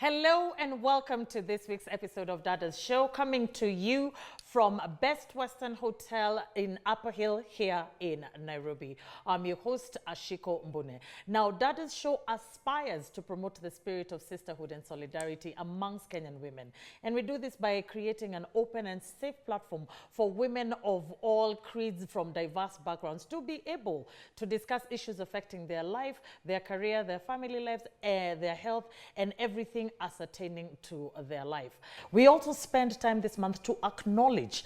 Hello and welcome to this week's episode of Dadas Show, coming to you from Best Western Hotel in Upper Hill here in Nairobi. I'm your host, Ashiko Mbune. Now, Dadas Show aspires to promote the spirit of sisterhood and solidarity amongst Kenyan women. And we do this by creating an open and safe platform for women of all creeds from diverse backgrounds to be able to discuss issues affecting their life, their career, their family lives, their health, and everything ascertaining to their life. We also spend time this month to acknowledge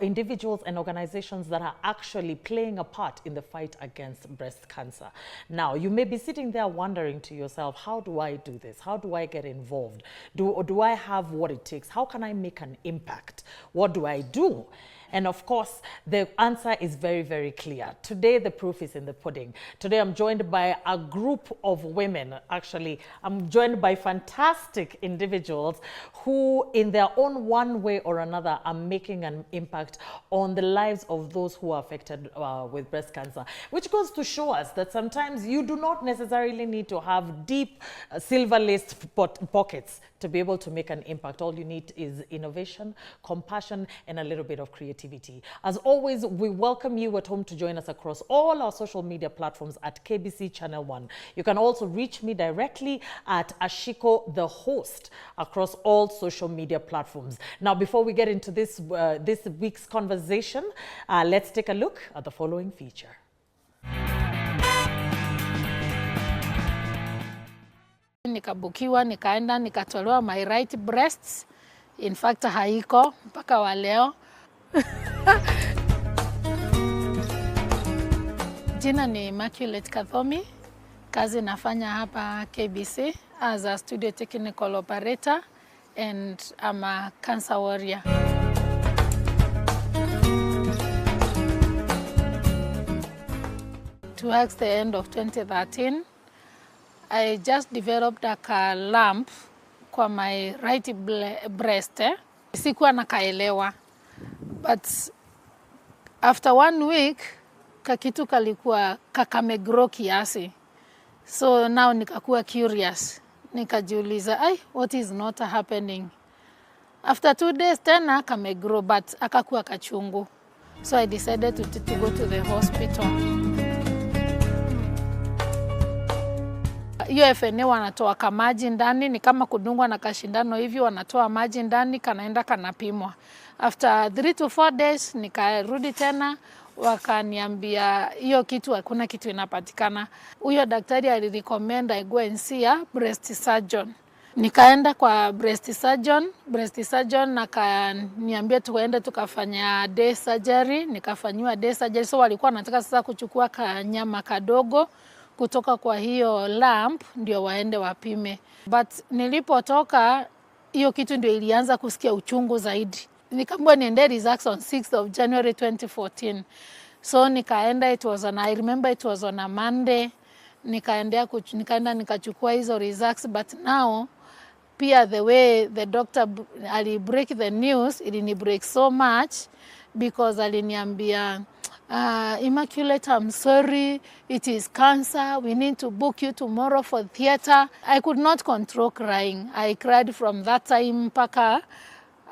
individuals and organizations that are actually playing a part in the fight against breast cancer. Now, you may be sitting there wondering to yourself, how do I do this? How do I get involved? Do I have what it takes? How can I make an impact? What do I do? And of course, the answer is very, very clear. Today, the proof is in the pudding. Today, I'm joined by a group of women. Actually, I'm joined by fantastic individuals who, in their own one way or another, are making an impact on the lives of those who are affected with breast cancer, which goes to show us that sometimes you do not necessarily need to have deep silver-laced pockets to be able to make an impact. All you need is innovation, compassion, and a little bit of creativity. As always, we welcome you at home to join us across all our social media platforms at KBC Channel 1. You can also reach me directly at Ashiko, the host, across all social media platforms. Now, before we get into this week's conversation, let's take a look at the following feature. Nikabukiwa, nikaenda, nikatolewa my right breast. In fact, haiko mpaka wa leo. Jina ni Immaculate Kathomi. Kazi nafanya hapa KBC as a studio technical operator, and I'm a cancer warrior. Towards the end of 2013, I just developed a lump kwa my right breast. Sikuwa nakaelewa. But after 1 week, kakitu kalikuwa kakamegro kiasi. So now nikakuwa curious. Nikajiuliza, what is not happening? After 2 days, tena kamegro, but akakuwa kachungu. So I decided to go to the hospital. UFNA wanatoa kamaji ndani, ni kama kudungwa na kashindano hivi, wanatoa maji ndani, kanaenda kanapimwa. After 3 to 4 days, nikarudi tena, wakaniambia hiyo kitu hakuna kitu inapatikana. Huyo daktari alirecommend I go and see a breast surgeon. Nikaenda kwa breast surgeon akaniambia tuende tukafanya day surgery, nikafanywa day surgery. So walikuwa wanataka sasa kuchukua kanyama kadogo kutoka kwa hiyo lump ndio waende wapime. But nilipotoka hiyo kitu ndio ilianza kusikia uchungu zaidi. Nikaambiwa niende results on 6th of January 2014. So nikaenda, I remember it was on a Monday. Nikaenda nikachukua hizo results, but now pia the way the doctor ali break the news, ilini break so much because aliniambia Immaculate, I'm sorry, it is cancer. We need to book you tomorrow for theater. I could not control crying. I cried from that time mpaka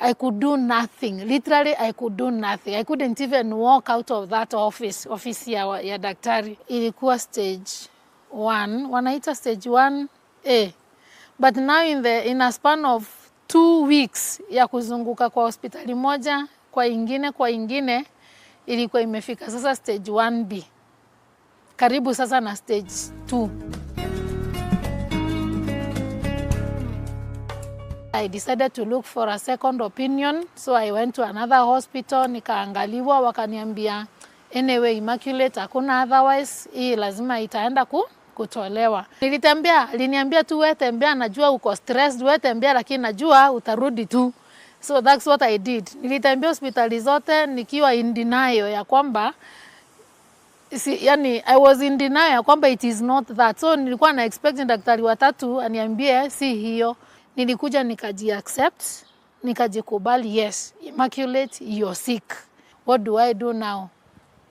I could do nothing. Literally, I could do nothing. I couldn't even walk out of that office ya daktari. Ilikuwa stage 1. Wanaita stage 1A. But now in a span of 2 weeks ya kuzunguka kwa hospitali moja, kwa ingine, ilikuwa imefika sasa stage 1B. Karibu sasa na stage 2. I decided to look for a second opinion, so I went to another hospital, nikaangaliwa, wakaniambia, anyway, Immaculate, hakuna otherwise, hii lazima itaenda kutolewa. Aliniambia tu wewe tembea, najua uko stressed, wewe tembea lakini najua utarudi tu. So that's what I did. Nilitembea hospitali zote nikiwa in denial ya kwamba I was in denial ya kwamba it is not that. So nilikuwa na expecting daktari watatu aniambie si hiyo. Nilikuja nikaji-accept, nikajikubali, yes, Immaculate, you're sick. What do I do now?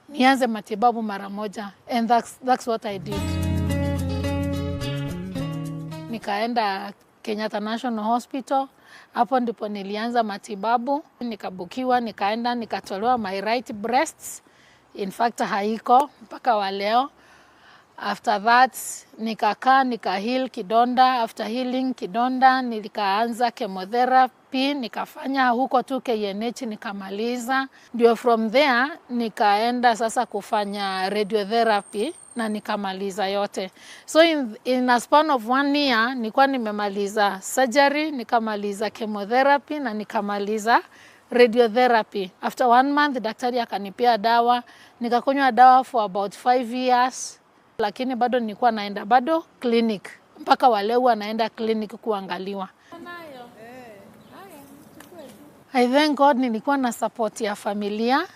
Nianze matibabu mara moja. And that's what I did. Nikaenda Kenyatta National Hospital. Hapo ndipo nilianza matibabu, nikabukiwa, nikaenda, nikatolewa my right breast. In fact haiko mpaka wa leo. After that nikakaa heal kidonda. After healing kidonda nikaanza chemotherapy, nikafanya huko tu KNH nikamaliza. Ndio from there nikaenda sasa kufanya radiotherapy na nikamaliza yote. So in a span of 1 year nilikuwa nimemaliza surgery, nikamaliza chemotherapy na nikamaliza radiotherapy. After 1 month daktari akanipea dawa, nikakunywa dawa for about 5 years, lakini bado nilikuwa naenda bado clinic. Mpaka wale naenda clinic kuangaliwa. I thank God nilikuwa na support ya familia.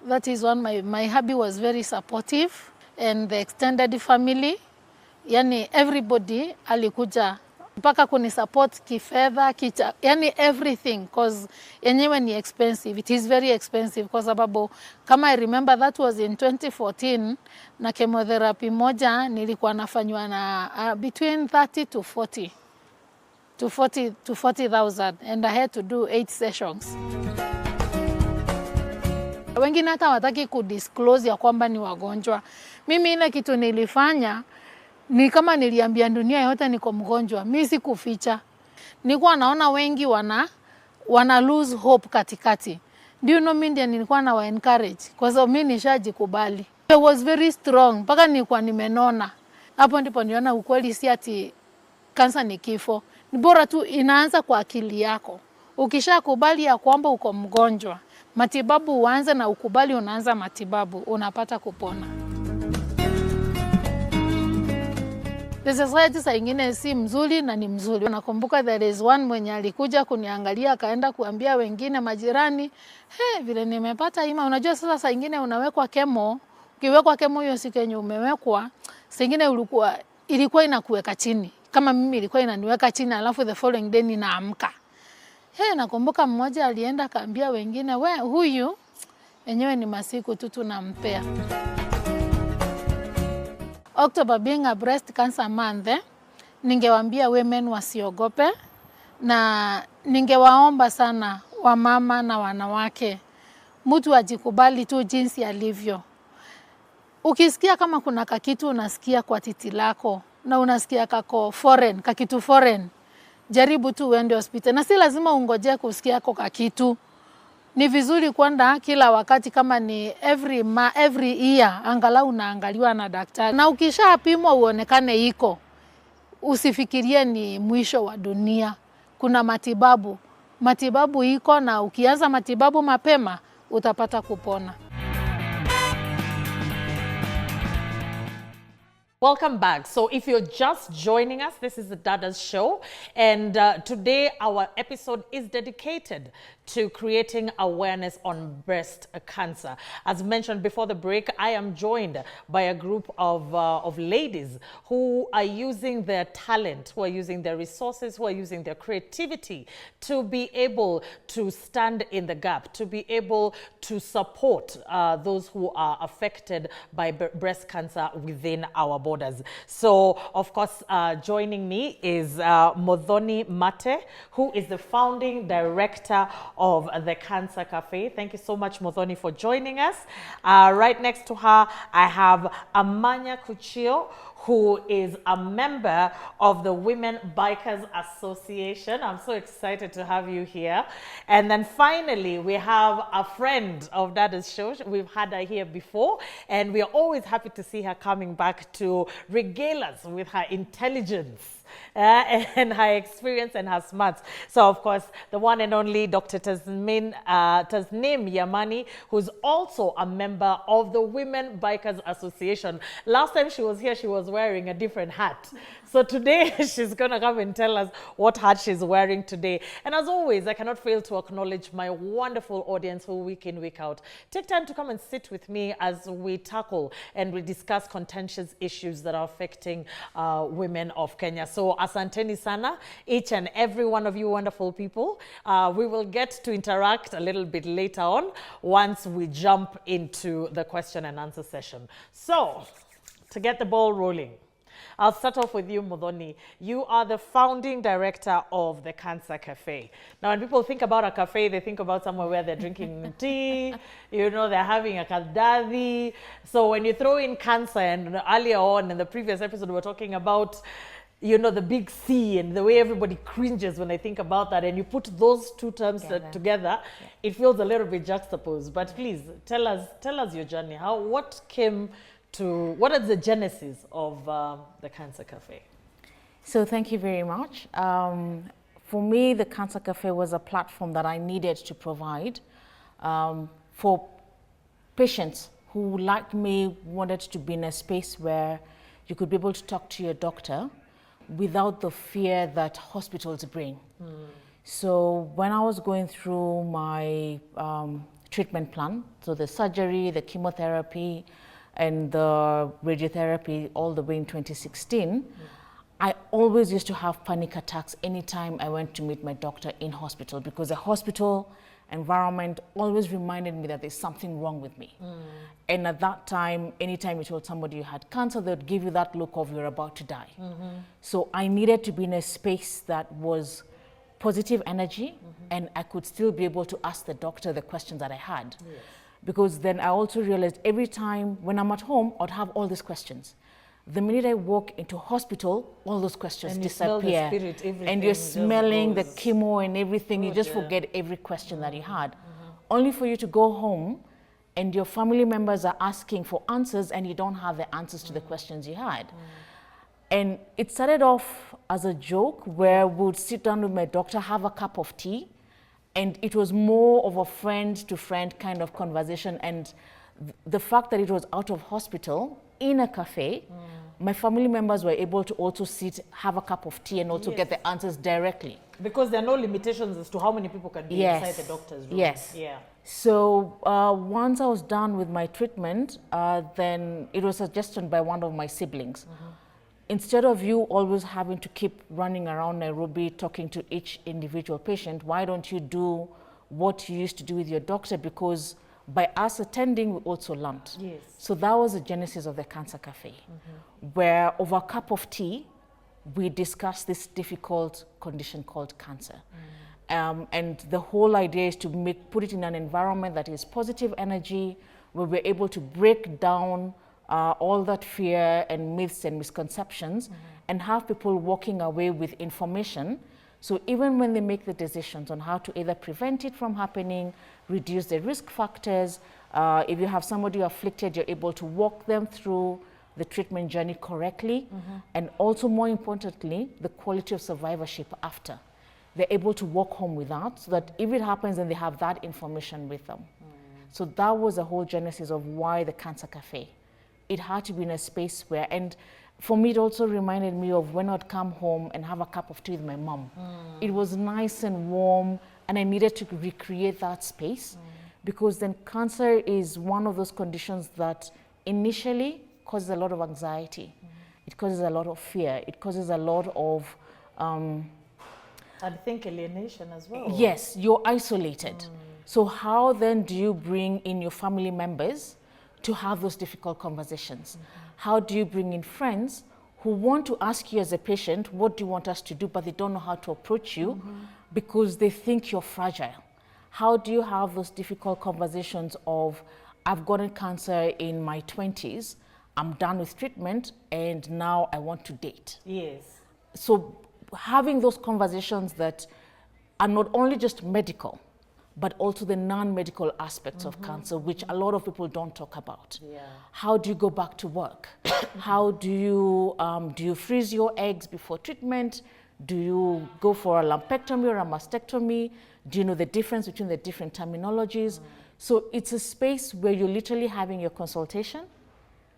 That is one, my hubby was very supportive, and the extended family. Yani everybody alikuja mpaka kuni support kifedha, yani everything, cause yenyewe ni expensive. It is very expensive kwa sababu kama I remember that was in 2014, na chemotherapy moja nilikuwa nafanywa na between 30 to 40,000, and I had to do 8 sessions. Wengine hata wataki kudisclose ya kwamba ni wagonjwa. Mimi ile kitu nilifanya ni kama niliambia dunia yote niko mgonjwa. Mimi sikuficha. Nilikuwa naona wengi wana lose hope katikati. Do you know mimi ndio nilikuwa na wa encourage kwa sababu mimi nishajikubali. I was very strong mpaka nilikuwa nimenona. Hapo ndipo niona ukweli si ati kansa ni kifo. Ni bora tu inaanza kwa akili yako. Ukishakubali ya kwamba uko mgonjwa, matibabu uanze, na ukubali unaanza matibabu, unapata kupona. The society saa ingine si mzuri na ni mzuri. Nakumbuka there is one mwenye alikuja kuniangalia akaenda kuambia wengine majirani, vile nimepata ima. Unajua sasa saa ingine unawekwa kemo, ukiwekwa kemo hiyo siku yenye umewekwa, saa ingine ilikuwa inakuweka chini. Kama mimi ilikuwa inaniweka chini, alafu the following day ninaamka. Nakumbuka mmoja alienda kaambia wengine, huyu enyewe ni masiku tu tunampea. October being a breast cancer month, ningewaambia women wasiogope, na ningewaomba sana wamama na wanawake, mtu ajikubali tu jinsi alivyo. Ukisikia kama kuna kakitu unasikia kwa titi lako na unasikia kako foreign, kakitu foreign, jaribu tu uende hospitali. Na si lazima ungoje kusikia kwa kakitu. Ni vizuri kwenda kila wakati, kama ni every year angalau unaangaliwa na daktari. Na ukishapimwa uonekane iko, usifikirie ni mwisho wa dunia. Kuna matibabu iko, na ukianza matibabu mapema utapata kupona. Welcome back. So if you're just joining us, this is the Dadas show, and today our episode is dedicated to creating awareness on breast cancer. As mentioned before the break, I am joined by a group of ladies who are using their talent, who are using their resources, who are using their creativity to be able to stand in the gap, to be able to support those who are affected by breast cancer within our borders. So, of course, joining me is Muthoni Mate, who is the founding director of the Cancer Cafe. Thank you so much, Muthoni, for joining us. Right next to her, I have Amanya Kuchio, who is a member of the Women Bikers Association. I'm so excited to have you here. And then finally, we have a friend of Dadas show. We've had her here before, and we are always happy to see her coming back to regale us with her intelligence and her experience and her smarts. So, of course, the one and only Dr. Tasneem Yamani, who's also a member of the Women Bikers Association. Last time she was here, she was wearing a different hat. So today, she's going to come and tell us what hat she's wearing today. And as always, I cannot fail to acknowledge my wonderful audience who week in, week out take time to come and sit with me as we tackle and we discuss contentious issues that are affecting women of Kenya. So asanteni sana, each and every one of you wonderful people. We will get to interact a little bit later on once we jump into the question and answer session. So, to get the ball rolling, I'll start off with you, Muthoni. You are the founding director of the Cancer Cafe. Now, when people think about a cafe, they think about somewhere where they're drinking tea, they're having a kaldadi. So when you throw in cancer, and earlier on in the previous episode, we were talking about the big C and the way everybody cringes when they think about that, and you put those two terms together, it feels a little bit juxtaposed. But please tell us your journey. What is the genesis of the Cancer Cafe? So thank you very much. For me, the Cancer Cafe was a platform that I needed to provide for patients who, like me, wanted to be in a space where you could be able to talk to your doctor without the fear that hospitals bring. So when I was going through my treatment plan, so the surgery, the chemotherapy, and the radiotherapy all the way in 2016, I always used to have panic attacks anytime I went to meet my doctor in hospital, because the hospital environment always reminded me that there's something wrong with me. And at that time, anytime you told somebody you had cancer, they'd give you that look of you're about to die. So I needed to be in a space that was positive energy, and I could still be able to ask the doctor the questions that I had. Because then I also realized every time when I'm at home, I'd have all these questions. The minute I walk into hospital, all those questions disappear. Smell the spirit, and you're smelling the chemo and everything. You just forget every question that you had. Only for you to go home and your family members are asking for answers and you don't have the answers to the questions you had. And it started off as a joke where we would sit down with my doctor, have a cup of tea, and it was more of a friend to friend kind of conversation. And the fact that it was out of hospital in a cafe, my family members were able to also sit, have a cup of tea, and also get the answers directly. Because there are no limitations as to how many people can be inside the doctor's room. So once I was done with my treatment, then it was suggested by one of my siblings. Instead of you always having to keep running around Nairobi talking to each individual patient, why don't you do what you used to do with your doctor? Because by us attending, we also learned. So that was the genesis of the Cancer Cafe, where over a cup of tea, we discussed this difficult condition called cancer. And the whole idea is to put it in an environment that is positive energy, where we're able to break down all that fear and myths and misconceptions, and have people walking away with information. So even when they make the decisions on how to either prevent it from happening, reduce the risk factors, if you have somebody afflicted, you're able to walk them through the treatment journey correctly, and also more importantly, the quality of survivorship after. They're able to walk home with that, so that if it happens, then they have that information with them. So that was the whole genesis of why the Cancer Cafe. It had to be in a space where, and for me, it also reminded me of when I'd come home and have a cup of tea with my mom. It was nice and warm, and I needed to recreate that space, because then cancer is one of those conditions that initially causes a lot of anxiety. It causes a lot of fear. It causes a lot of... I think alienation as well. Yes, you're isolated. So how then do you bring in your family members to have those difficult conversations? How do you bring in friends who want to ask you as a patient, what do you want us to do, but they don't know how to approach you because they think you're fragile? How do you have those difficult conversations of, I've gotten cancer in my 20s, I'm done with treatment, and now I want to date? So having those conversations that are not only just medical, but also the non-medical aspects of cancer, which a lot of people don't talk about. How do you go back to work? How do you freeze your eggs before treatment? Do you go for a lumpectomy or a mastectomy? Do you know the difference between the different terminologies? So it's a space where you're literally having your consultation,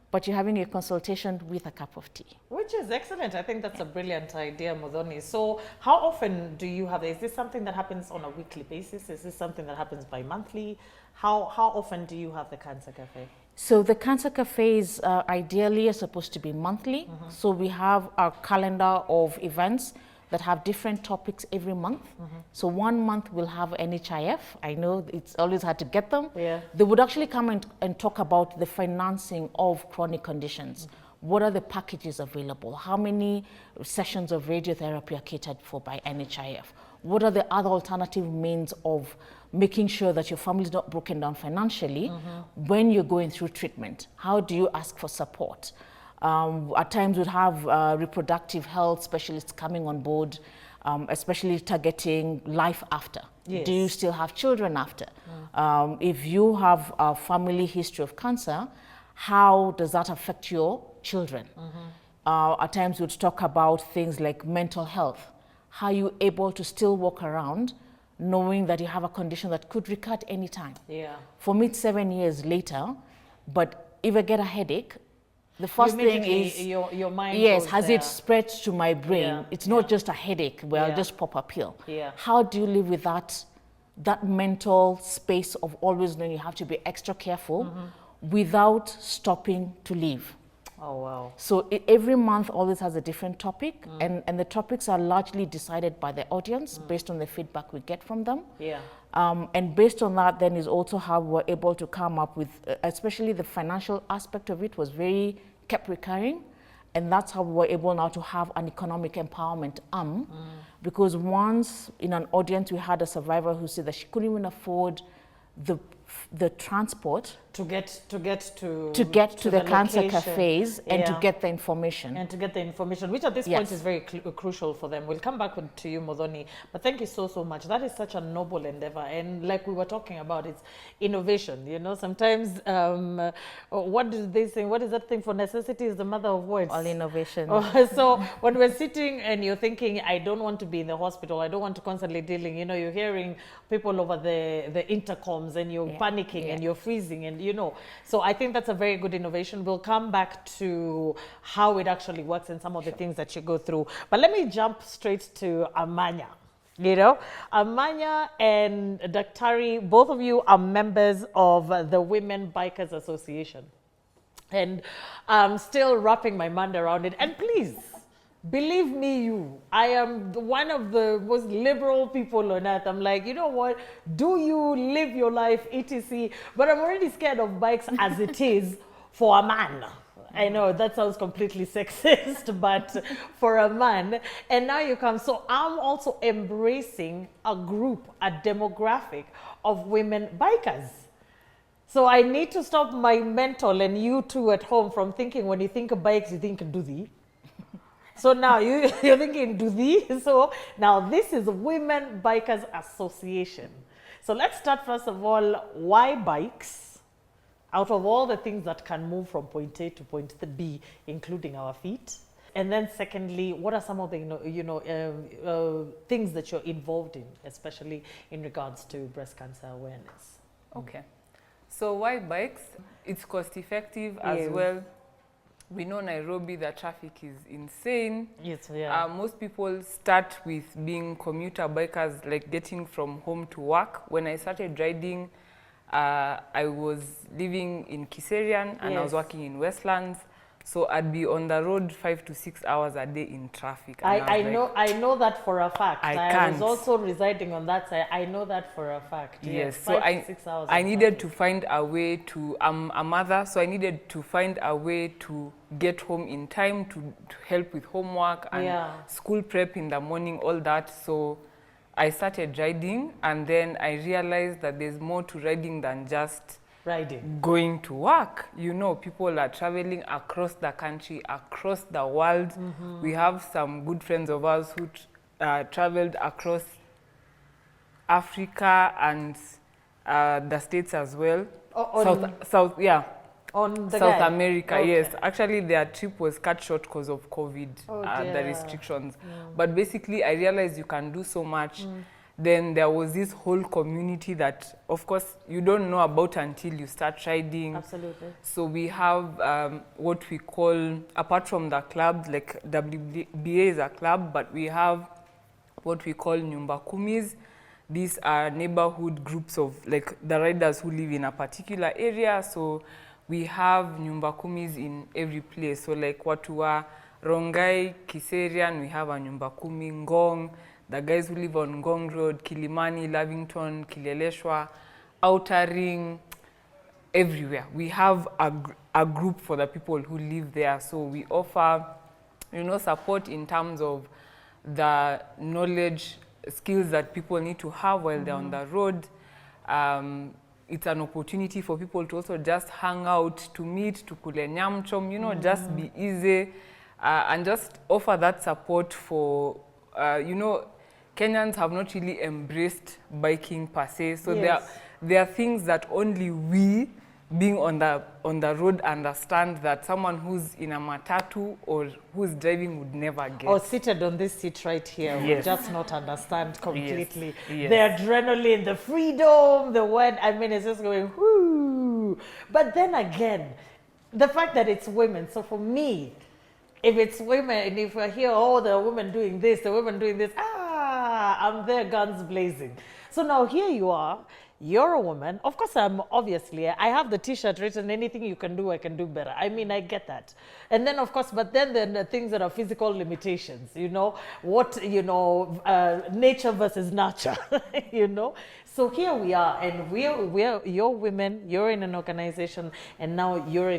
but you're having a consultation with a cup of tea. Which is excellent. I think that's a brilliant idea, Muthoni. So how often do you have, is this something that happens on a weekly basis? Is this something that happens bi-monthly? How often do you have the Cancer Cafe? So the Cancer Cafes ideally are supposed to be monthly. So we have our calendar of events that have different topics every month. So 1 month we'll have NHIF. I know it's always hard to get them. They would actually come and talk about the financing of chronic conditions. what are the packages available? How many sessions of radiotherapy are catered for by NHIF? What are the other alternative means of making sure that your family is not broken down financially when you're going through treatment? How do you ask for support? At times we'd have reproductive health specialists coming on board, especially targeting life after. Yes. Do you still have children after? If you have a family history of cancer, how does that affect your children? At times we'd talk about things like mental health. How are you able to still walk around knowing that you have a condition that could recur at any time? Yeah. For me, it's 7 years later, but if I get a headache, the first thing is, your mind yes, goes has there. it spread to my brain? Yeah, It's not just a headache where I'll just pop a pill. Yeah. How do you live with that mental space of always knowing you have to be extra careful without stopping to live? Oh, wow. So every month always has a different topic, and the topics are largely decided by the audience based on the feedback we get from them. Yeah. And based on that then is also how we're able to come up with, especially the financial aspect of it was kept recurring. And that's how we were able now to have an economic empowerment because once in an audience we had a survivor who said that she couldn't even afford the transport to get to the cancer location. cafes and to get the information. And to get the information, which at this point is very crucial for them. We'll come back to you, Modoni. But thank you so much. That is such a noble endeavor. And like we were talking about, it's innovation. You know, sometimes, what is this thing? What is that thing? For necessity is the mother of words. All innovation. So when we're sitting and you're thinking, I don't want to be in the hospital, I don't want to constantly dealing, you know, you're hearing people over the intercoms and you're panicking and you're freezing and, you know. So I think that's a very good innovation. We'll come back to how it actually works and some of the things that you go through. But let me jump straight to Amanya. You know, Amanya and Daktari, both of you are members of the Women Bikers Association. And I'm still wrapping my mind around it. And please, believe me, I am one of the most liberal people on earth. I'm like, you know what? Do you live your life, etc. But I'm already scared of bikes as it is for a man. I know that sounds completely sexist, but for a man. And now you come. So I'm also embracing a group, a demographic of women bikers. So I need to stop my mental and you two at home from thinking when you think of bikes, you think Duthi. So now you're thinking Duthi. So now this is Women Bikers Association. So let's start first of all, why bikes? Out of all the things that can move from point A to point B, including our feet. And then secondly, what are some of the things that you're involved in, especially in regards to breast cancer awareness? Okay. So why bikes? It's cost effective as well. We know Nairobi, the traffic is insane. Yes, yeah. Most people start with being commuter bikers, like getting from home to work. When I started riding, I was living in Kiserian and I was working in Westlands. So I'd be on the road 5 to 6 hours a day in traffic. And I know that for a fact. I was also residing on that side. I know that for a fact. Yes, so 5 to 6 hours. I needed to find a way to, I'm a mother, so I needed to find a way to get home in time to help with homework and school prep in the morning, all that. So I started riding, and then I realized that there's more to riding than just riding, going to work. You know, people are traveling across the country, across the world. We have some good friends of ours who traveled across Africa and the States as well. South America, yes. Actually, their trip was cut short because of COVID, the restrictions. But basically, I realized you can do so much. Then there was this whole community that, of course, you don't know about until you start riding. Absolutely. So we have what we call, apart from the clubs, like WBA is a club, but we have what we call Nyumba Kumis. These are neighborhood groups of like the riders who live in a particular area. So we have Nyumba Kumis in every place. So like Watua, Rongai, Kiserian, we have a Nyumba Kumi, Ngong. The guys who live on Ngong Road, Kilimani, Lavington, Kileleshwa, Outer Ring, everywhere. We have a group for the people who live there. So we offer, you know, support in terms of the knowledge, skills that people need to have while they're on the road. It's an opportunity for people to also just hang out, to meet, to kule nyamchom, you know, just be easy and just offer that support for, you know, Kenyans have not really embraced biking per se. So there are things that only we, being on the road, understand that someone who's in a matatu or who's driving would never get. Or seated on this seat right here would just not understand completely. Yes. The adrenaline, the freedom, the word, I mean, it's just going, whoo. But then again, the fact that it's women, so for me, if it's women, and if I hear, oh, the women doing this, the women doing this, I'm there, guns blazing. So now here you are, you're a woman. Of course, I have the t-shirt written, anything you can do, I can do better. I mean, I get that. And then, of course, but then there are the things that are physical limitations, you know, nature versus nurture, you know. So here we are, and you're women, you're in an organization, and now you're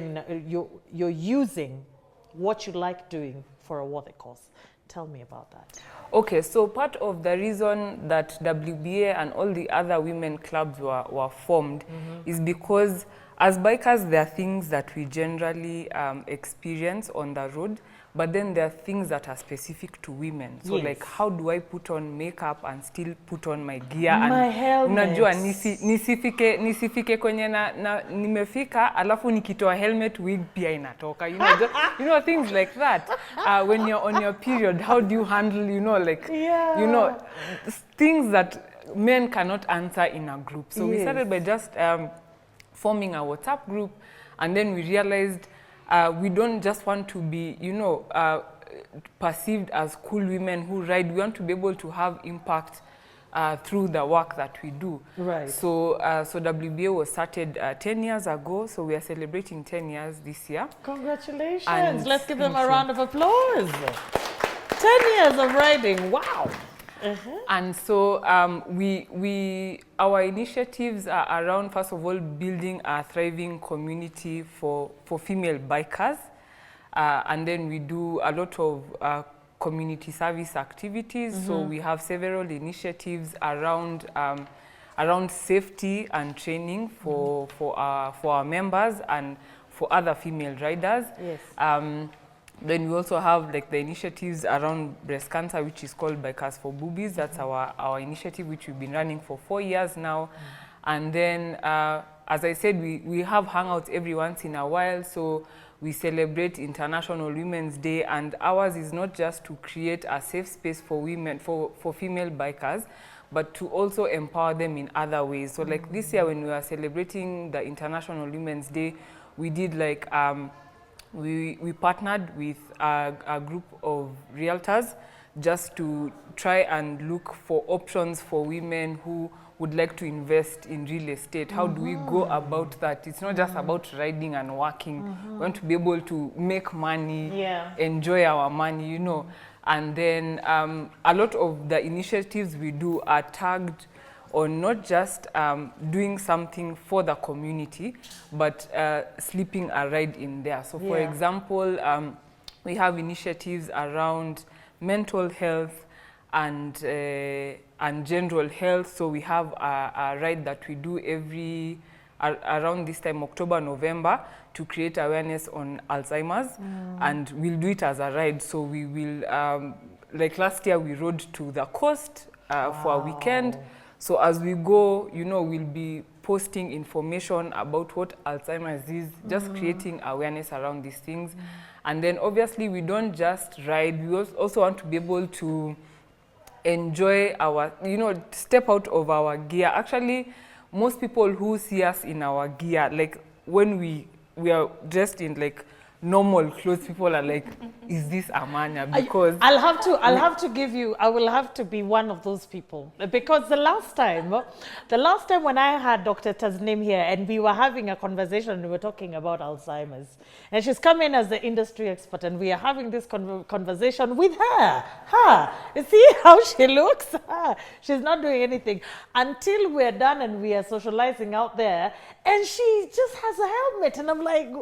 using what you like doing for a worthy cause. Tell me about that. Okay, so part of the reason that WBA and all the other women clubs were formed is because as bikers, there are things that we generally experience on the road, but then there are things that are specific to women. So like, how do I put on makeup and still put on my gear? My helmet. Unajua nisifike kwenye na nimefika alafu nikitoa helmet wig pia inatoka. You know, you know, things like that. When you're on your period, how do you handle, you know, like, you know, things that men cannot answer in a group. So we started by just forming a WhatsApp group, and then we realized we don't just want to be, you know, perceived as cool women who ride. We want to be able to have impact through the work that we do. Right. So, so WBA was started 10 years ago. So we are celebrating 10 years this year. Congratulations. And let's give them a round of applause. 10 years of riding. Wow. And so our initiatives are around, first of all, building a thriving community for female bikers. And then we do a lot of community service activities. So we have several initiatives around safety and training for our members and for other female riders. Yes. Then we also have like the initiatives around breast cancer, which is called Bikers for Boobies. That's our initiative, which we've been running for 4 years now. And then, as I said, we have hangouts every once in a while. So we celebrate International Women's Day, and ours is not just to create a safe space for women, for female bikers, but to also empower them in other ways. So like this year when we were celebrating the International Women's Day, we did like, we partnered with a group of realtors just to try and look for options for women who would like to invest in real estate. How do we go about that? It's not just about riding and working. We want to be able to make money, enjoy our money, you know. And then a lot of the initiatives we do are tagged on not just doing something for the community, but sleeping a ride in there. So for example, we have initiatives around mental health and general health. So we have a ride that we do around this time, October, November, to create awareness on Alzheimer's. And we'll do it as a ride. So we will, like last year, we rode to the coast for a weekend. So as we go, you know, we'll be posting information about what Alzheimer's is, just creating awareness around these things. And then obviously we don't just ride, we also want to be able to enjoy our, you know, step out of our gear. Actually, most people who see us in our gear, like when we are dressed in like normal clothes, people are like, is this Amanya? Because I will have to be one of those people, because the last time when I had Dr. Tasnim here and we were having a conversation, we were talking about Alzheimer's, and she's come in as the industry expert, and we are having this conversation with her. You see how she looks? She's not doing anything until we're done and we are socializing out there, and she just has a helmet, and I'm like,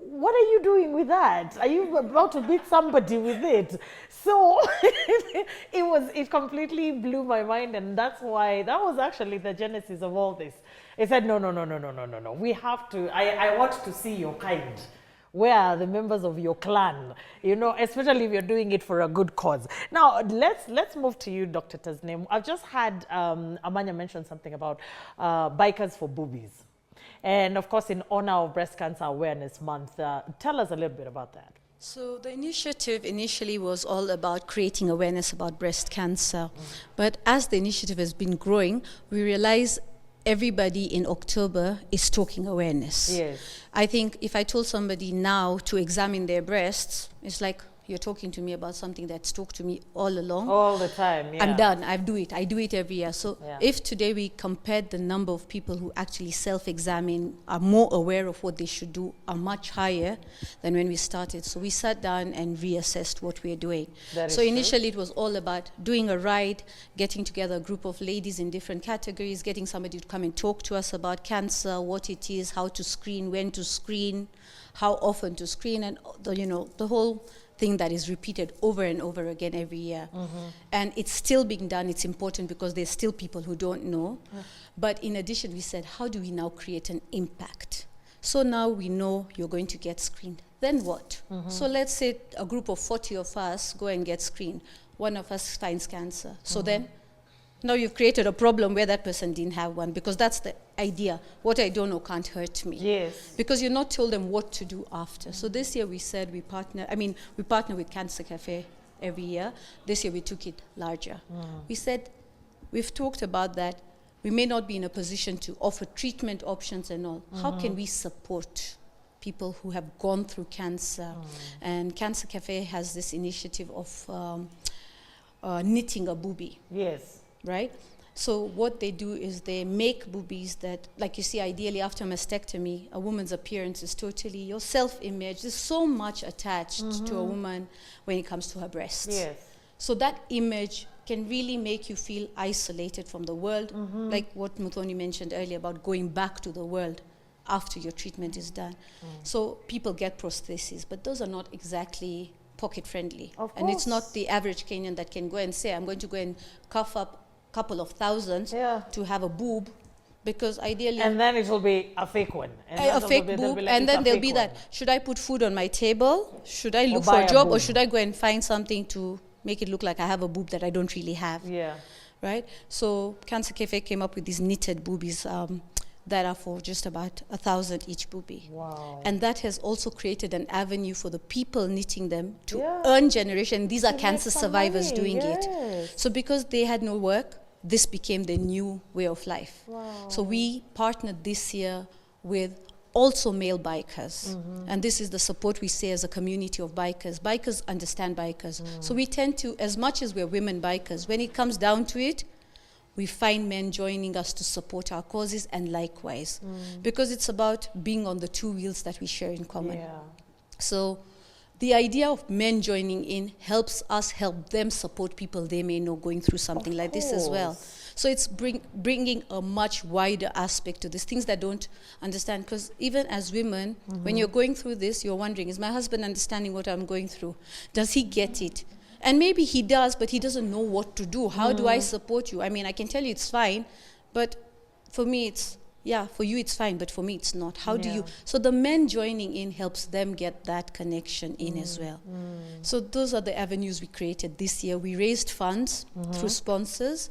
what are you doing with that? Are you about to beat somebody with it? So it completely blew my mind, and that was actually the genesis of all this. It said, no. We have to, I want to see your kind. Where are the members of your clan? You know, especially if you're doing it for a good cause. Now, let's move to you, Dr. Tasnim. I've just had Amanya mention something about bikers for boobies. And of course, in honor of Breast Cancer Awareness Month, tell us a little bit about that. So the initiative initially was all about creating awareness about breast cancer. But as the initiative has been growing, we realize everybody in October is talking awareness. Yes. I think if I told somebody now to examine their breasts, it's like, you're talking to me about something that's talked to me all along. All the time, yeah. I'm done. I do it every year. So Yeah. if today we compared the number of people who actually self-examine, are more aware of what they should do, are much higher than when we started. So we sat down and reassessed what we're doing. That is So true. initially it was all about doing a ride, getting together a group of ladies in different categories, getting somebody to come and talk to us about cancer, what it is, how to screen, when to screen, how often to screen, and the whole thing that is repeated over and over again every year. And it's still being done. It's important because there's still people who don't know. But in addition, we said, how do we now create an impact? So now we know you're going to get screened. Then what? So let's say a group of 40 of us go and get screened. One of us finds cancer. So then, now you've created a problem where that person didn't have one, because that's the idea. What I don't know can't hurt me. Yes. Because you're not told them what to do after. So this year we said we partner with Cancer Cafe every year. This year we took it larger. We said, we've talked about that. We may not be in a position to offer treatment options and all. How can we support people who have gone through cancer? And Cancer Cafe has this initiative of knitting a boobie. Yes. Right? So what they do is they make boobies that, like you see, ideally after mastectomy, a woman's appearance is totally your self-image. There's so much attached to a woman when it comes to her breasts. Yes. So that image can really make you feel isolated from the world, like what Muthoni mentioned earlier about going back to the world after your treatment is done. So people get prostheses, but those are not exactly pocket friendly. Of And it's course. not the average Kenyan that can go and say, I'm going to go and cough up a couple of thousands to have a boob, because ideally And then it will be a fake one. And a then fake they'll boob, be like, and "It's then a there'll fake be one." that, should I put food on my table? Should I look buy for a a job, or boob. should I go and find something to make it look like I have a boob that I don't really have? Yeah. Right? So Cancer Cafe came up with these knitted boobies that are for just about 1,000 each boobie. Wow. And that has also created an avenue for the people knitting them to Yeah. earn generation. These are make cancer some survivors money, doing yes. it. So because they had no work, this became the new way of life. Wow. So we partnered this year with also male bikers. And this is the support we say as a community of bikers. Bikers understand bikers. So we tend to, as much as we're women bikers, when it comes down to it, we find men joining us to support our causes, and likewise. Because it's about being on the two wheels that we share in common. Yeah. So the idea of men joining in helps us help them support people they may know going through something like this as well. So it's bringing a much wider aspect to this, things that don't understand. Because even as women, when you're going through this, you're wondering, is my husband understanding what I'm going through? Does he get it? And maybe he does, but he doesn't know what to do. How do I support you? I mean, I can tell you it's fine, but for me it's, yeah, for you it's fine, but for me it's not. How do you? So the men joining in helps them get that connection in as well. So those are the avenues we created this year. We raised funds through sponsors.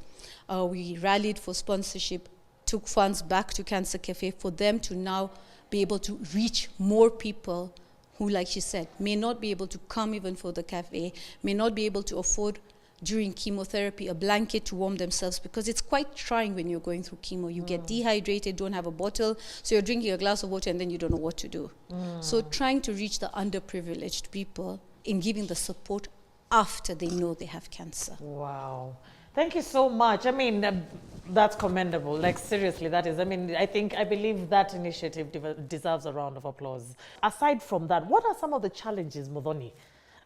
We rallied for sponsorship, took funds back to Cancer Cafe for them to now be able to reach more people who, like she said, may not be able to come even for the cafe, may not be able to afford during chemotherapy, a blanket to warm themselves, because it's quite trying when you're going through chemo. You get dehydrated, don't have a bottle, so you're drinking a glass of water and then you don't know what to do. So trying to reach the underprivileged people in giving the support after they know they have cancer. Wow. Thank you so much. I mean, that's commendable. Like, seriously, that is. I mean, I believe that initiative deserves a round of applause. Aside from that, what are some of the challenges, Muthoni,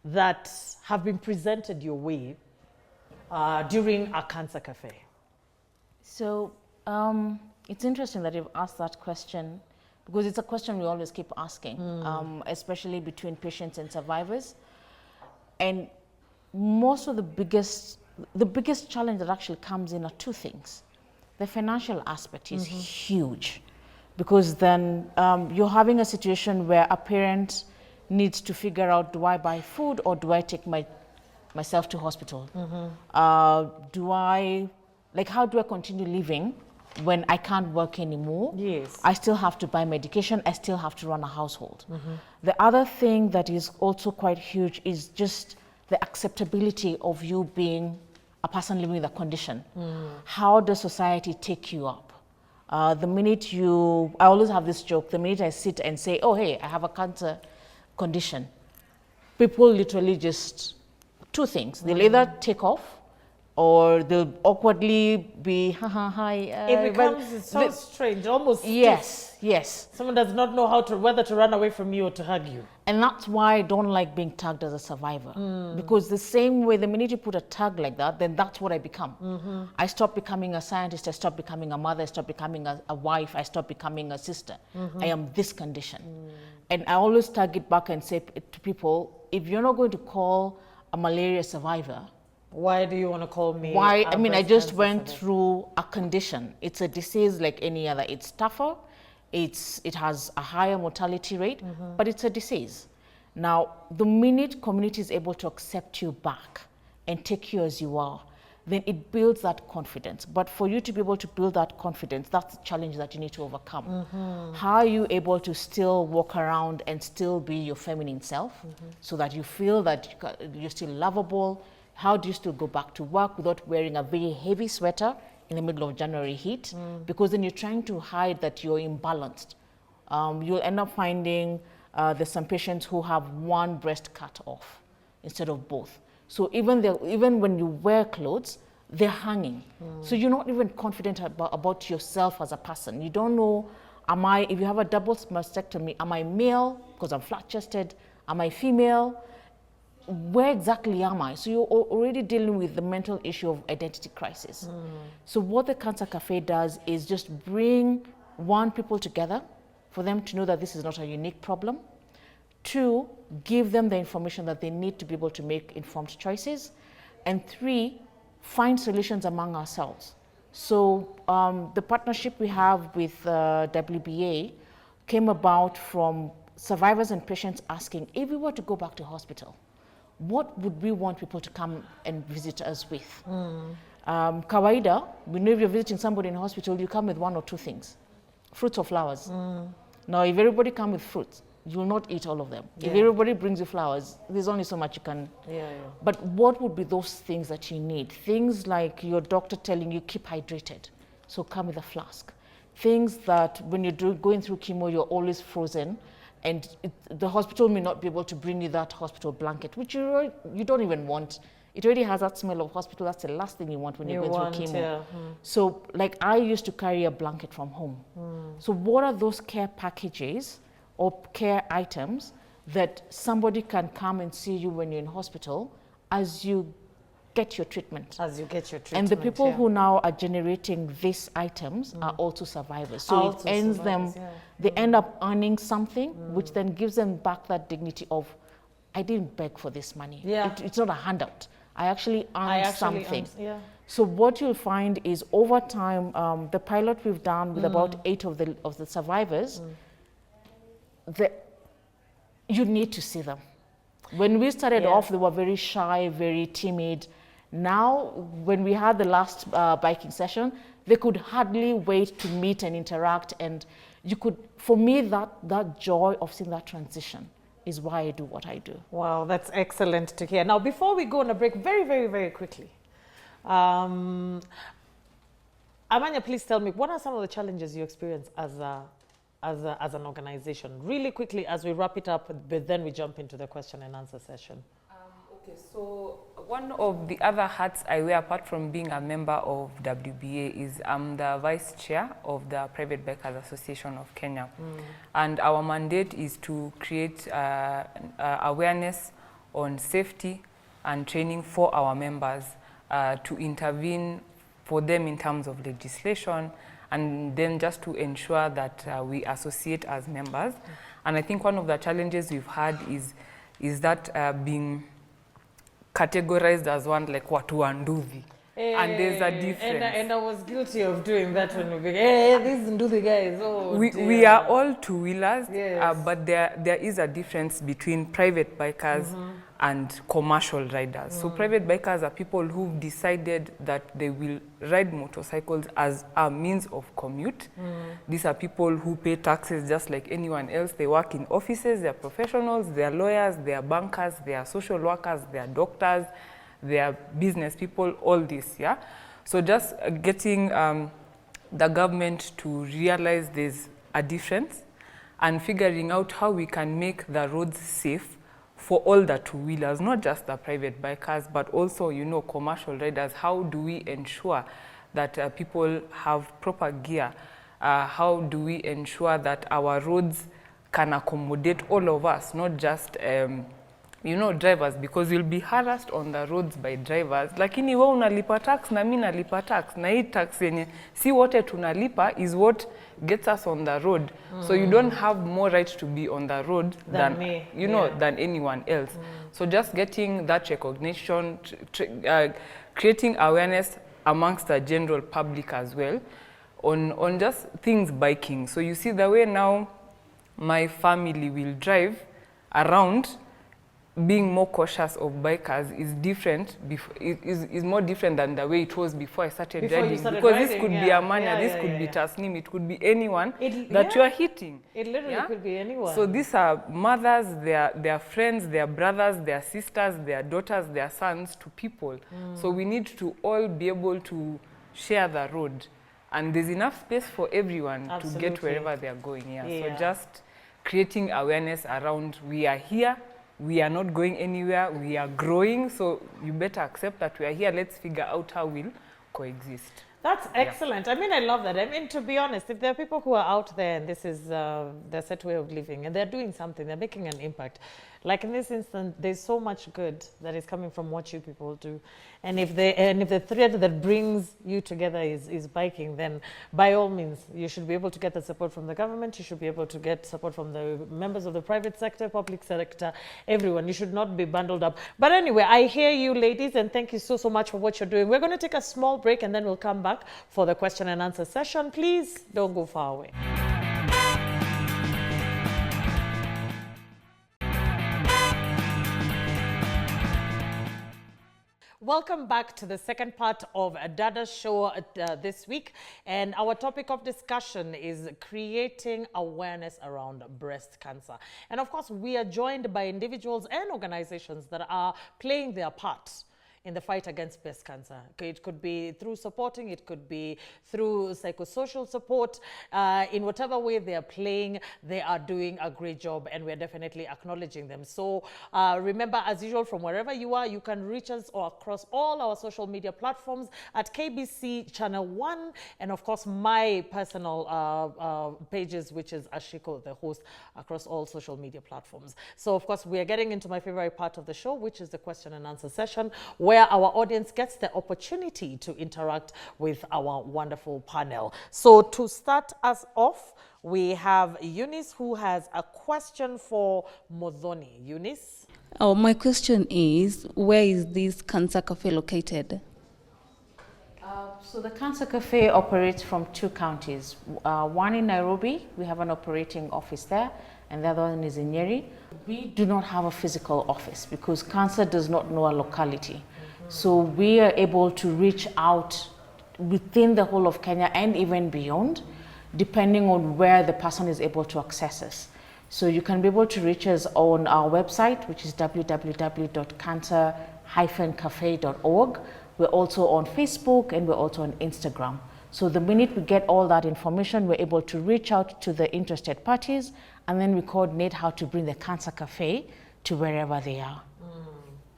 that have been presented your way during a Cancer Cafe? So it's interesting that you've asked that question, because it's a question we always keep asking, especially between patients and survivors. And most of the biggest challenge that actually comes in are two things. The financial aspect is huge, because then you're having a situation where a parent needs to figure out, do I buy food or do I take myself to hospital? How do I continue living when I can't work anymore? Yes. I still have to buy medication, I still have to run a household. The other thing that is also quite huge is just the acceptability of you being a person living with a condition. How does society take you up? The minute I always have this joke, the minute I sit and say, oh, hey, I have a cancer condition, people literally just, two things. They'll either take off, or they'll awkwardly be, hi. It becomes so strange, almost yes, yes. Someone does not know whether to run away from you or to hug you. And that's why I don't like being tagged as a survivor. Because the same way, the minute you put a tag like that, then that's what I become. I stop becoming a scientist, I stop becoming a mother, I stop becoming a wife, I stop becoming a sister. I am this condition. And I always tag it back and say to people, if you're not going to call a malaria survivor, why do you want to call me? Why? I mean, I just went through a condition. It's a disease like any other. It's tougher. It has a higher mortality rate, but it's a disease. Now, the minute community is able to accept you back and take you as you are, then it builds that confidence. But for you to be able to build that confidence, that's the challenge that you need to overcome. How are you able to still walk around and still be your feminine self so that you feel that you're still lovable? How do you still go back to work without wearing a very heavy sweater in the middle of January heat? Because then you're trying to hide that you're imbalanced. You'll end up finding there's some patients who have one breast cut off instead of both. So even when you wear clothes, they're hanging. So you're not even confident about yourself as a person. You don't know, if you have a double mastectomy, am I male because I'm flat-chested? Am I female? Where exactly am I? So you're already dealing with the mental issue of identity crisis. So what the Cancer Cafe does is just bring, one, people together for them to know that this is not a unique problem. Two, give them the information that they need to be able to make informed choices. And three, find solutions among ourselves. So the partnership we have with WBA came about from survivors and patients asking, if we were to go back to hospital, what would we want people to come and visit us with? Kawaida, we know if you're visiting somebody in hospital, you come with one or two things, fruits or flowers. Now, if everybody comes with fruits, you will not eat all of them. If everybody brings you flowers, there's only so much you can. But what would be those things that you need? Things like your doctor telling you keep hydrated, so come with a flask. Things that when you're going through chemo, you're always frozen, and the hospital may not be able to bring you that hospital blanket, which you don't even want. It already has that smell of hospital. That's the last thing you want when you're going through chemo. So like I used to carry a blanket from home. So what are those care packages or care items that somebody can come and see you when you're in hospital as you get your treatment? And the people who now are generating these items are also survivors. So it ends them, they end up earning something, which then gives them back that dignity of, I didn't beg for this money. It's not a handout. I actually earned something. So what you'll find is over time, the pilot we've done with about 8 of the survivors, you need to see them. When we started off, they were very shy, very timid. Now, when we had the last biking session, they could hardly wait to meet and interact. And you could, for me, that joy of seeing that transition is why I do what I do. Wow, that's excellent to hear. Now, before we go on a break, very, very, very quickly, Amanya, please tell me, what are some of the challenges you experience as an organization? Really quickly, as we wrap it up, but then we jump into the question and answer session. Okay, so one of the other hats I wear apart from being a member of WBA is I'm the vice chair of the Private Bikers Association of Kenya. And our mandate is to create awareness on safety and training for our members, to intervene for them in terms of legislation, and then just to ensure that we associate as members. And I think one of the challenges we've had is that being categorized as one like watu wa nduthi. And there's a difference. And I was guilty of doing that when we began. Hey, these nduthi guys, oh we are all two-wheelers, yes. But there is a difference between private bikers and commercial riders. So private bikers are people who've decided that they will ride motorcycles as a means of commute. These are people who pay taxes just like anyone else. They work in offices, they're professionals, they're lawyers, they're bankers, they're social workers, they're doctors, they're business people, all this, yeah? So just getting the government to realize there's a difference and figuring out how we can make the roads safe for all the two-wheelers, not just the private bikers, but also, you know, commercial riders. How do we ensure that people have proper gear? How do we ensure that our roads can accommodate all of us, not just, you know, drivers, because we'll be harassed on the roads by drivers. Lakini wewe unalipa tax na mimi nalipa tax, na hii tax yenye si wote tunalipa is what gets us on the road. So you don't have more right to be on the road than me. You know, than anyone else. So just getting that recognition, creating awareness amongst the general public as well on just things biking. So you see the way now my family will drive around, being more cautious of bikers is different, is more different than the way it was before I started driving. Because this could be Amanya, this could be Tasnim, it could be anyone that you are hitting. It literally could be anyone. So these are mothers, their friends, their brothers, their sisters, their daughters, their sons to people. So we need to all be able to share the road. And there's enough space for everyone to get wherever they are going. So just creating awareness around, we are here, we are not going anywhere, we are growing, so you better accept that we are here. Let's figure out how we'll coexist. That's excellent. I mean, I love that. I mean, to be honest, if there are people who are out there and this is their set way of living and they're doing something, they're making an impact. Like in this instance, there's so much good that is coming from what you people do. And if the thread that brings you together is biking, then by all means, you should be able to get the support from the government. You should be able to get support from the members of the private sector, public sector, everyone. You should not be bundled up. But anyway, I hear you, ladies, and thank you so much for what you're doing. We're going to take a small break and then we'll come back for the question and answer session. Please don't go far away. Welcome back to the second part of Dadas show this week, and our topic of discussion is creating awareness around breast cancer. And of course, we are joined by individuals and organizations that are playing their part in the fight against breast cancer. It could be through supporting, it could be through psychosocial support. In whatever way they are playing, they are doing a great job, and we're definitely acknowledging them. So remember, as usual, from wherever you are, you can reach us or across all our social media platforms at KBC Channel 1, and of course my personal pages, which is Ashiko, the host, across all social media platforms. So of course we are getting into my favorite part of the show, which is the question and answer session, where our audience gets the opportunity to interact with our wonderful panel. So to start us off, we have Eunice, who has a question for Modhoni. Eunice? Oh, my question is, where is this Cancer Cafe located? So the Cancer Cafe operates from 2 counties. One in Nairobi, we have an operating office there, and the other one is in Nyeri. We do not have a physical office because cancer does not know a locality. So we are able to reach out within the whole of Kenya and even beyond, depending on where the person is able to access us. So you can be able to reach us on our website, which is www.cancer-cafe.org. We're also on Facebook and we're also on Instagram. So the minute we get all that information, we're able to reach out to the interested parties, and then we coordinate how to bring the Cancer Cafe to wherever they are.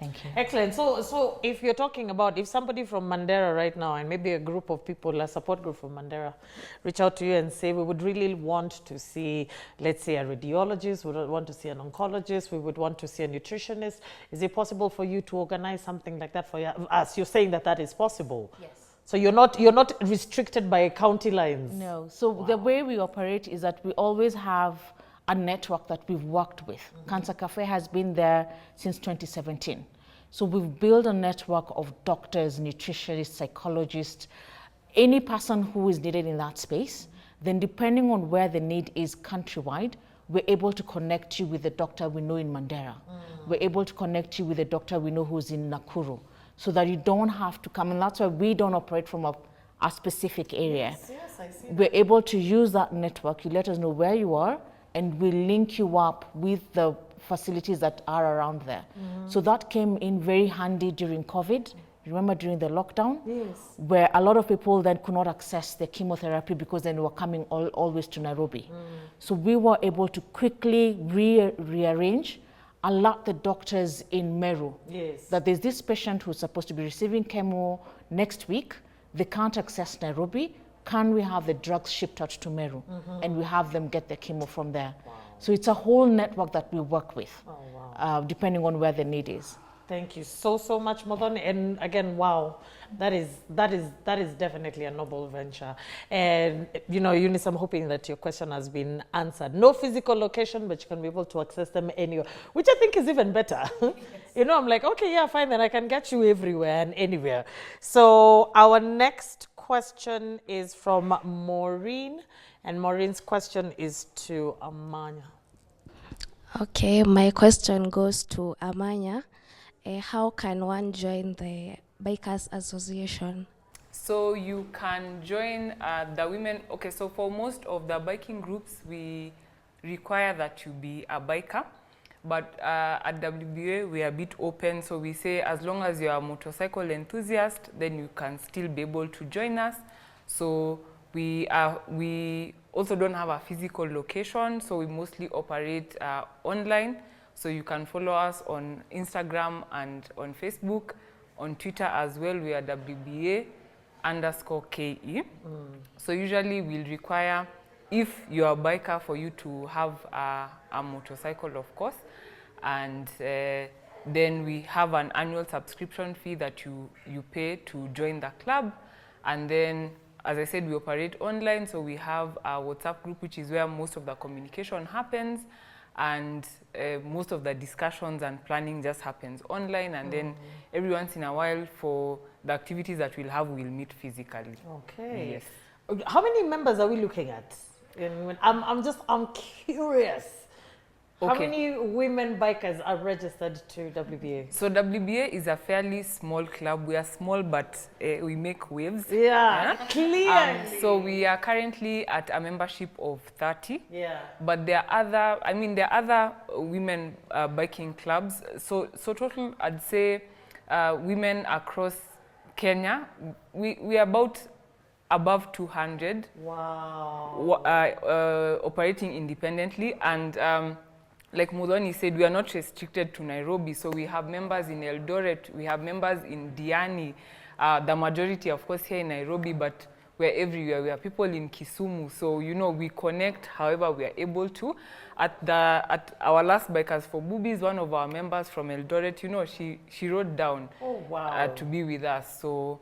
Thank you. Excellent. So if you're talking about, if somebody from Mandera right now, and maybe a group of people, a support group from Mandera, reach out to you and say, we would really want to see, let's say, a radiologist, we would want to see an oncologist, we would want to see a nutritionist. Is it possible for you to organize something like that for us? You're saying that is possible? Yes. So you're not restricted by county lines? No. So the way we operate is that we always have a network that we've worked with. Cancer Cafe has been there since 2017. So we've built a network of doctors, nutritionists, psychologists, any person who is needed in that space. Then depending on where the need is countrywide, we're able to connect you with the doctor we know in Mandera. We're able to connect you with the doctor we know who's in Nakuru, so that you don't have to come. And that's why we don't operate from a specific area. Yes, I see. We're able to use that network. You let us know where you are, and we link you up with the facilities that are around there. So that came in very handy during COVID. Remember during the lockdown? Yes. Where a lot of people then could not access their chemotherapy because then they were coming always to Nairobi. So we were able to quickly rearrange, alert the doctors in Meru that there's this patient who's supposed to be receiving chemo next week. They can't access Nairobi. Can we have the drugs shipped out to Meru? And we have them get the chemo from there. So it's a whole network that we work with, depending on where the need is. Thank you so much, Modon. And again, wow, that is definitely a noble venture. And you know, Eunice, I'm hoping that your question has been answered. No physical location, but you can be able to access them anywhere, which I think is even better. You know, I'm like, okay, yeah, fine, then I can get you everywhere and anywhere. So our next question is from Maureen, and Maureen's question is to Amanya. Okay, my question goes to Amanya. How can one join the Bikers Association? So you can join the women. Okay, so for most of the biking groups, we require that you be a biker. But at WBA, we are a bit open. So we say as long as you're a motorcycle enthusiast, then you can still be able to join us. So we also don't have a physical location. So we mostly operate online. So you can follow us on Instagram and on Facebook. On Twitter as well, we are WBA_KE. So usually we'll require, if you're a biker, for you to have a motorcycle, of course. And then we have an annual subscription fee that you pay to join the club. And then, as I said, we operate online. So we have a WhatsApp group, which is where most of the communication happens. And most of the discussions and planning just happens online. And then every once in a while, for the activities that we'll have, we'll meet physically. Okay. Yes. How many members are we looking at? I'm curious. Okay. How many women bikers are registered to WBA? So WBA is a fairly small club. We are small, but we make waves. Yeah, clearly. So we are currently at a membership of 30. Yeah. But there are other women biking clubs. So total, I'd say women across Kenya, we are about above 200. Wow. Operating independently. And like Mudhoni said, we are not restricted to Nairobi. So we have members in Eldoret, we have members in Diani, the majority, of course, here in Nairobi, but we're everywhere. We have people in Kisumu. So, you know, we connect however we are able to. At our last Bikers for Boobies, one of our members from Eldoret, you know, she wrote down to be with us. So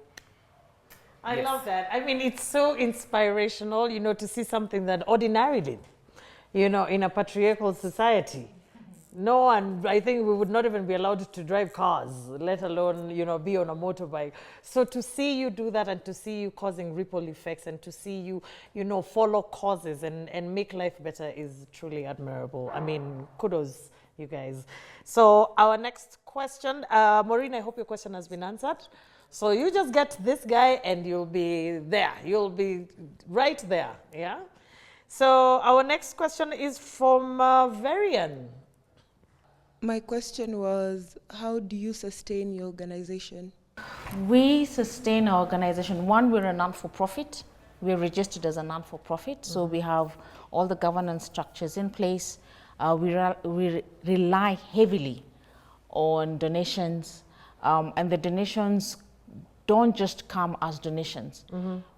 I love that. I mean, it's so inspirational, you know, to see something that ordinarily, you know, in a patriarchal society, no one, I think we would not even be allowed to drive cars, let alone, you know, be on a motorbike. So to see you do that and to see you causing ripple effects and to see you, you know, follow causes and make life better is truly admirable. I mean, kudos, you guys. So our next question, Maureen, I hope your question has been answered. So you just get this guy and you'll be there. You'll be right there, yeah? So our next question is from Varian. My question was, how do you sustain your organization? We sustain our organization. One, we're a non-for-profit. We're registered as a non-for-profit, so we have all the governance structures in place. We rely heavily on donations, and the donations don't just come as donations.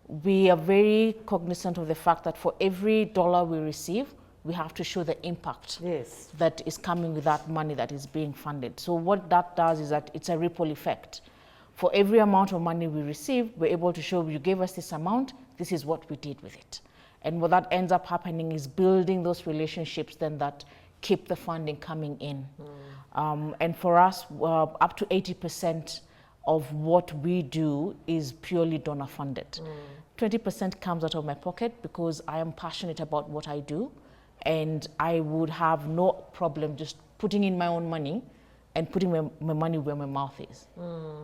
We are very cognizant of the fact that for every dollar we receive, we have to show the impact that is coming with that money that is being funded. So what that does is that it's a ripple effect. For every amount of money we receive, we're able to show you gave us this amount, this is what we did with it. And what that ends up happening is building those relationships then that keep the funding coming in. And for us, up to 80% of what we do is purely donor funded. 20% comes out of my pocket because I am passionate about what I do, and I would have no problem just putting in my own money and putting my money where my mouth is.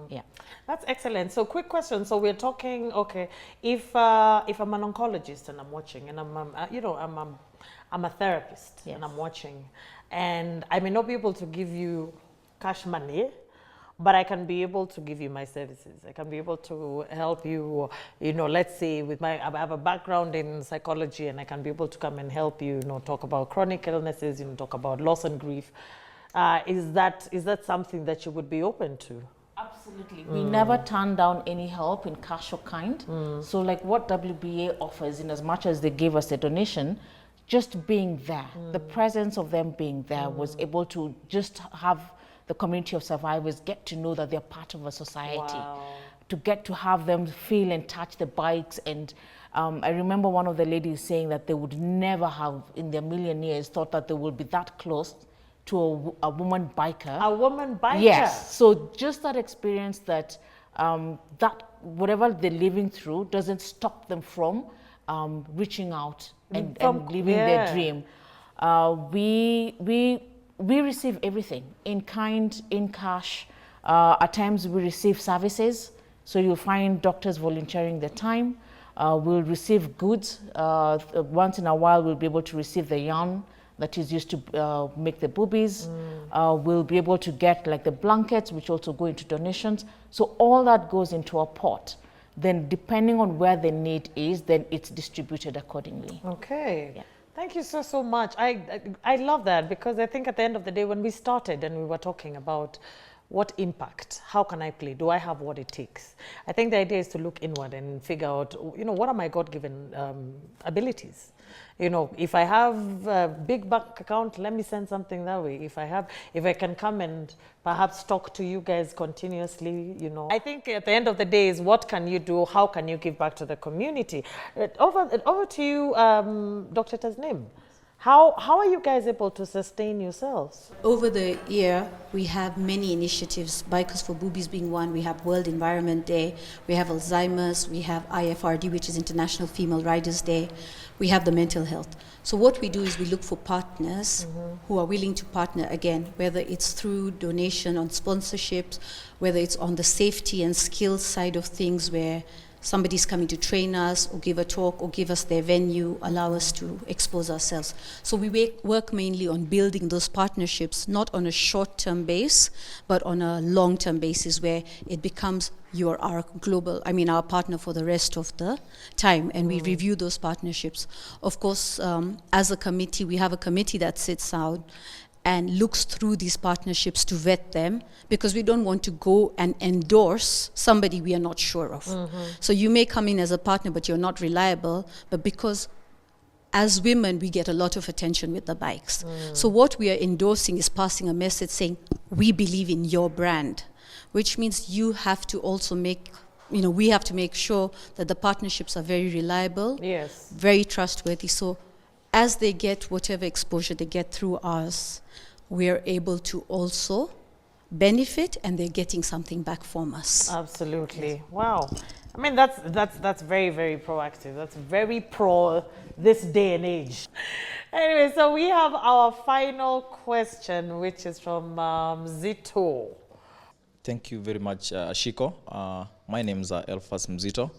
Yeah, that's excellent. So, quick question. So, we're talking. Okay, if I'm an oncologist and I'm watching, and I'm a therapist and I'm watching, and I may not be able to give you cash money, but I can be able to give you my services. I can be able to help you, let's say I have a background in psychology, and I can be able to come and help you, talk about chronic illnesses, talk about loss and grief. Is that something that you would be open to? Absolutely. We never turn down any help in cash or kind. So like what WBA offers, in as much as they gave us the donation, just being there, the presence of them being there was able to just have the community of survivors get to know that they're part of a society, to get to have them feel and touch the bikes. And I remember one of the ladies saying that they would never have in their million years thought that they would be that close to a woman biker. A woman biker? Yes. So just that experience that that whatever they're living through doesn't stop them from reaching out and living their dream. We receive everything in kind, in cash. At times we receive services. So you'll find doctors volunteering their time. We'll receive goods. Once in a while, we'll be able to receive the yarn that is used to make the boobies. We'll be able to get like the blankets, which also go into donations. So all that goes into a pot. Then depending on where the need is, then it's distributed accordingly. Okay. Yeah. Thank you so much. I love that, because I think at the end of the day, when we started and we were talking about what impact, how can I play? Do I have what it takes? I think the idea is to look inward and figure out, what are my God-given abilities? If I have a big bank account, let me send something that way. If I can come and perhaps talk to you guys continuously, I think at the end of the day is what can you do? How can you give back to the community? Over to you, Dr. Tasnim. How are you guys able to sustain yourselves? Over the year, we have many initiatives, Bikers for Boobies being one. We have World Environment Day, we have Alzheimer's, we have IFRD, which is International Female Riders Day, we have the mental health. So what we do is we look for partners who are willing to partner again, whether it's through donation on sponsorships, whether it's on the safety and skills side of things where somebody's coming to train us or give a talk or give us their venue, allow us to expose ourselves. So we work mainly on building those partnerships, not on a short-term base, but on a long-term basis where it becomes our partner for the rest of the time, and we review those partnerships. Of course, as a committee, we have a committee that sits out and looks through these partnerships to vet them, because we don't want to go and endorse somebody we are not sure of. So you may come in as a partner, but you're not reliable, but because as women, we get a lot of attention with the bikes. So what we are endorsing is passing a message saying, we believe in your brand, which means you have to also we have to make sure that the partnerships are very reliable, very trustworthy. So as they get whatever exposure they get through us, we're able to also benefit, and they're getting something back from us. Absolutely. Yes. Wow. I mean, that's very, very proactive. That's very pro this day and age. Anyway, so we have our final question, which is from Zito. Thank you very much, Ashiko. My name is Elfas Mzito.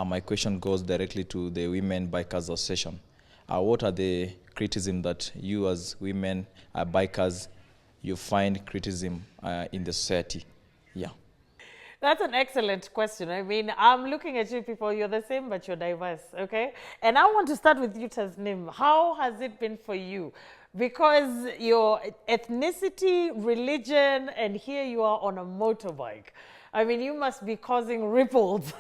My question goes directly to the Women Bikers Association. what are the criticism that you as women, bikers, you find criticism in the society? Yeah. That's an excellent question. I mean, I'm looking at you people, you're the same, but you're diverse, okay? And I want to start with you, Tasnim. How has it been for you? Because your ethnicity, religion, and here you are on a motorbike. I mean, you must be causing ripples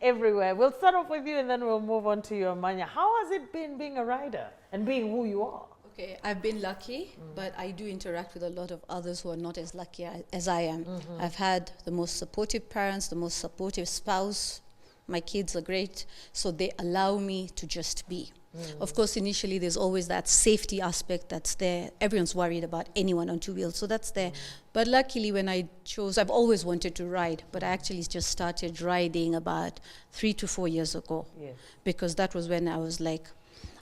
everywhere. We'll start off with you and then we'll move on to you, Amanya. How has it been being a rider and being who you are? Okay, I've been lucky, but I do interact with a lot of others who are not as lucky as I am. I've had the most supportive parents, the most supportive spouse. My kids are great, so they allow me to just be. Of course, initially, there's always that safety aspect that's there. Everyone's worried about anyone on two wheels, so that's there. But luckily, when I chose, I've always wanted to ride, but I actually just started riding about 3 to 4 years ago. Yes. Because that was when I was like,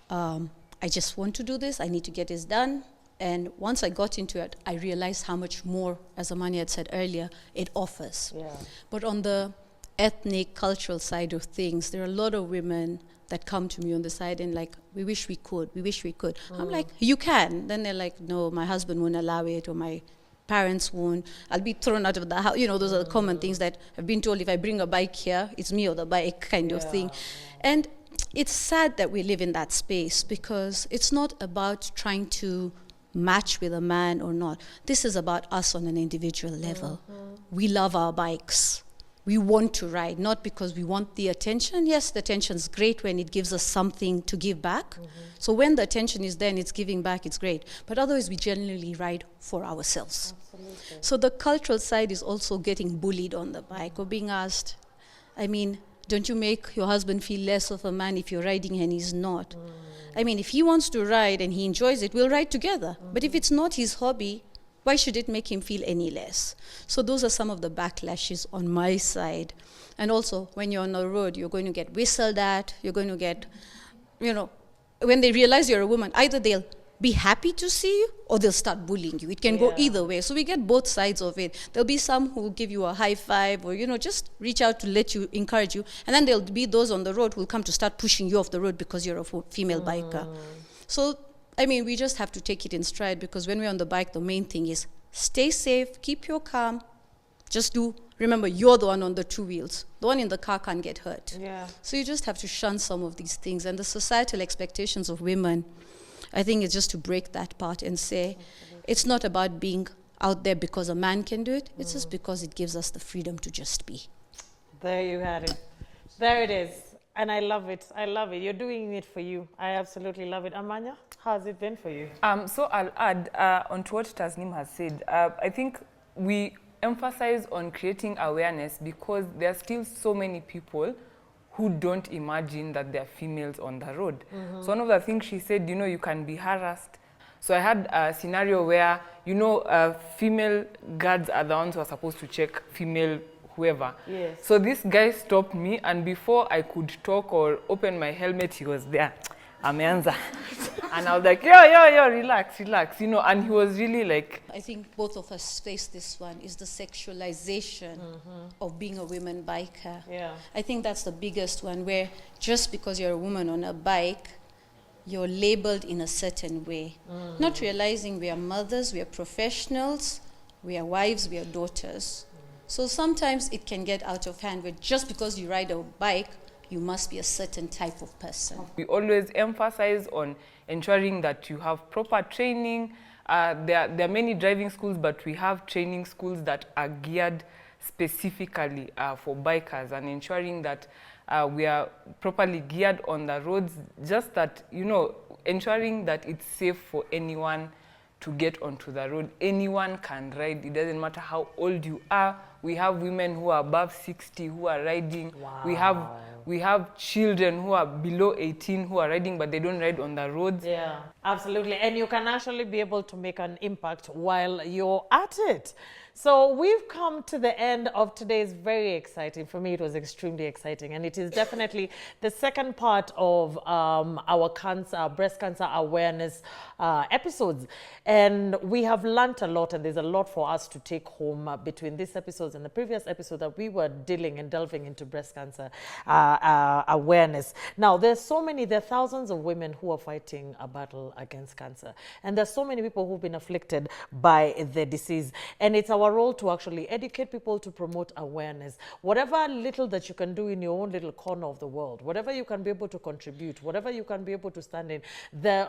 I just want to do this. I need to get this done. And once I got into it, I realized how much more, as Amanya had said earlier, it offers. Yeah. But on the ethnic, cultural side of things, there are a lot of women that come to me on the side and like, we wish we could, we wish we could. I'm like, you can. Then they're like, no, my husband won't allow it, or my parents won't. I'll be thrown out of the house. You know, those are the common things that I've been told. If I bring a bike here, it's me or the bike kind of thing. And it's sad that we live in that space, because it's not about trying to match with a man or not. This is about us on an individual level. We love our bikes. We want to ride, not because we want the attention. Yes, the attention's great when it gives us something to give back. So when the attention is there and it's giving back, it's great. But otherwise, we generally ride for ourselves. Absolutely. So the cultural side is also getting bullied on the bike, or being asked, I mean, don't you make your husband feel less of a man if you're riding and he's not? I mean, if he wants to ride and he enjoys it, we'll ride together. But if it's not his hobby, why should it make him feel any less? So those are some of the backlashes on my side. And also, when you're on the road, you're going to get whistled at, you're going to get, you know, when they realize you're a woman, either they'll be happy to see you or they'll start bullying you. It can go either way. So we get both sides of it. There'll be some who will give you a high five, or, you know, just reach out to let you, encourage you. And then there'll be those on the road who will come to start pushing you off the road because you're a female biker. So, I mean, we just have to take it in stride, because when we're on the bike, the main thing is stay safe, keep your calm. Just remember, you're the one on the two wheels. The one in the car can't get hurt. Yeah. So you just have to shun some of these things. And the societal expectations of women, I think it's just to break that part and say, it's not about being out there because a man can do it. It's just because it gives us the freedom to just be. There you had it. There it is. And I love it. I love it. You're doing it for you. I absolutely love it. Amanya, how has it been for you? So I'll add on to what Tasnim has said. I think we emphasize on creating awareness because there are still so many people who don't imagine that there are females on the road. So one of the things she said, you know, you can be harassed. So I had a scenario where, you know, female guards are the ones who are supposed to check female whoever. Yes. So this guy stopped me, and before I could talk or open my helmet, he was there. Ameanza. And I was like, yo, relax, you know, and he was really like... I think both of us face this one, is the sexualization of being a woman biker. Yeah. I think that's the biggest one, where just because you're a woman on a bike, you're labeled in a certain way. Not realizing we are mothers, we are professionals, we are wives, we are daughters. So sometimes it can get out of hand, where just because you ride a bike, you must be a certain type of person. We always emphasize on ensuring that you have proper training. There are many driving schools, but we have training schools that are geared specifically for bikers, and ensuring that we are properly geared on the roads, just that, you know, ensuring that it's safe for anyone to get onto the road. Anyone can ride. It doesn't matter how old you are. We have women who are above 60 who are riding. Wow. We have children who are below 18 who are riding, but they don't ride on the roads. Yeah. Absolutely. And you can actually be able to make an impact while you're at it. So we've come to the end of today's very exciting, for me it was extremely exciting, and it is definitely the second part of our breast cancer awareness episodes. And we have learnt a lot, and there's a lot for us to take home between these episodes and the previous episode that we were dealing and delving into breast cancer awareness. Now, there are thousands of women who are fighting a battle against cancer, and there's so many people who've been afflicted by the disease, and it's our role to actually educate people, to promote awareness. Whatever little that you can do in your own little corner of the world, whatever you can be able to contribute, whatever you can be able to stand in,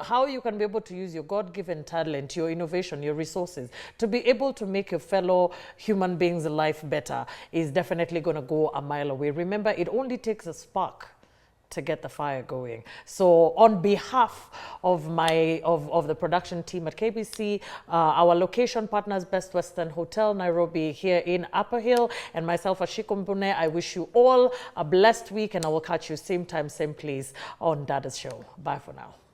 how you can be able to use your God-given talent, your innovation, your resources, to be able to make your fellow human beings' life better is definitely going to go a mile away. Remember, it only takes a spark to get the fire going. So on behalf of the production team at KBC, our location partners, Best Western Hotel, Nairobi, here in Upper Hill, and myself, Ashiko Mbune, I wish you all a blessed week, and I will catch you same time, same place on Dadas Show. Bye for now.